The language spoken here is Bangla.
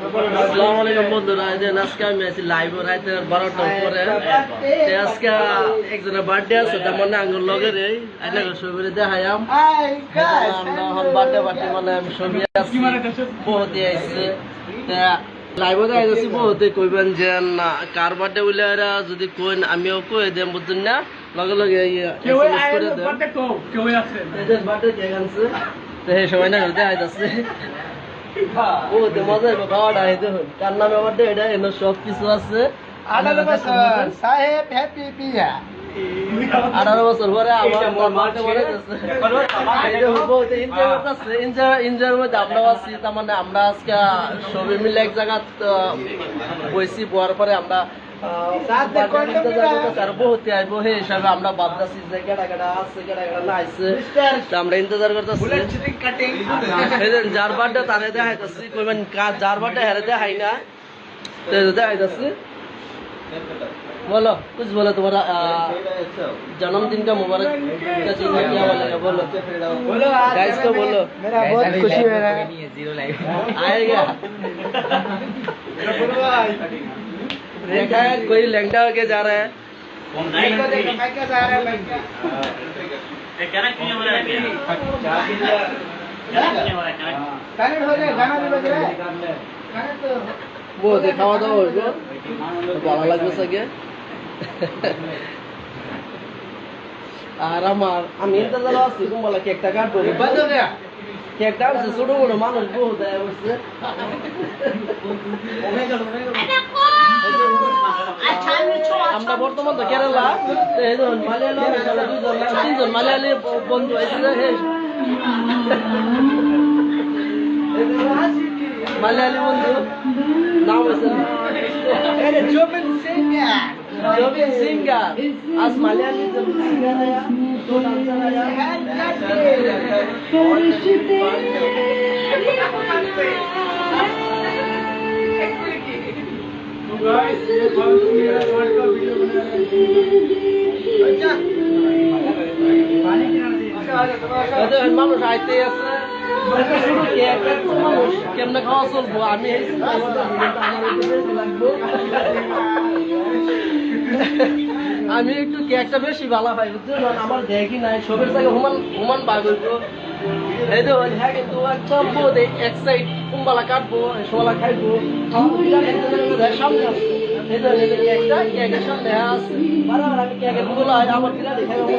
আসসালামু আলাইকুম বন্ধুরা, আজকে আমি আছি লাইভ রাতে 12টার পরে। আজকে একজনের বার্থডে আছে, তার মানে আঙ্গুর লগের এই আইনা ছবি দেখাইম। আমরা বার্থডে পার্টি মানে আমি ছবি আছি বহুতে আইছে লাইভে দেখাইছি বহুতে কইবেন যে না কার বার্থডে বলে এরা যদি কইন আমিও কই দেম বুঝছেন না, লগে লগে বার্থডে কেক আনছে সেই সময় না দেখাইতেছে বহুতে মজা হইব খাওয়াটা। কার নামে আমার এটা এনে সব কিছু আছে। 18 বছর সাহেব হ্যাপি বিয়া 18 বছর পরে আমার মাকে মনে যাচ্ছে এনজয়ের মধ্যে আমরাও আছি। তার মানে আমরা আজকে সবাই মিলে এক জায়গা বইছি, বয়ার পরে আমরা বহুতে আসবো সেই হিসাবে আমরা ভাবতেছি যে কেটা কেটা আছে কেটা কেটা না আইছে, আমরা ইন্তজার করতেছি। যার বার্থডে তারে দেখাইতেছি, কইবেন যার বার্থডে হেরে দেখাই না দেখাইতেছি। बोलो कुछ बोलो, तुम्हारा जन्मदिन का मुबारक क्या बोलेगा, बोलो गाइस को बोलो। मेरा बहुत खुशी हो रहा है। आएगा देखा है कोई लैंगड़ा होके जा रहा है। वो खाওয়া দাওয়া হইব, ভালো লাগবে সাগে। আর আমি ইন্তজার আছি বলা কেকটা কাটবো, কেকটা আছে ছোট বড় মানুষ বহুত বসছে। আমরা বর্তমান তো কেরালা, তিনজন মালিয়ালি বন্ধু এসেছে। মালিয়ালি বন্ধু নাম হয়েছে जोबिन सिंगर जोबिन सिंगर। आज मलयाली जोबिन सिंगर आया, दो डांसर आया। মানুষ আইতে আছে কেমনে খাওয়া চলবো, আমি আমি একটু কেকটা বেশি ভালো পাই বুঝছেন, আমার দেখি নাই সবের জায়গায় হুমান বাগ হইব। এই যে হ্যাঁ কিন্তু একদম বোধ এক সাইড কুম্বালা কাটবো, সোলা খাইবো সামনে আসছে। এই যে কেকটা কেকের সামনে আসছে, বারবার আমি কেকের গুলো আমার বিরাট খাইবো।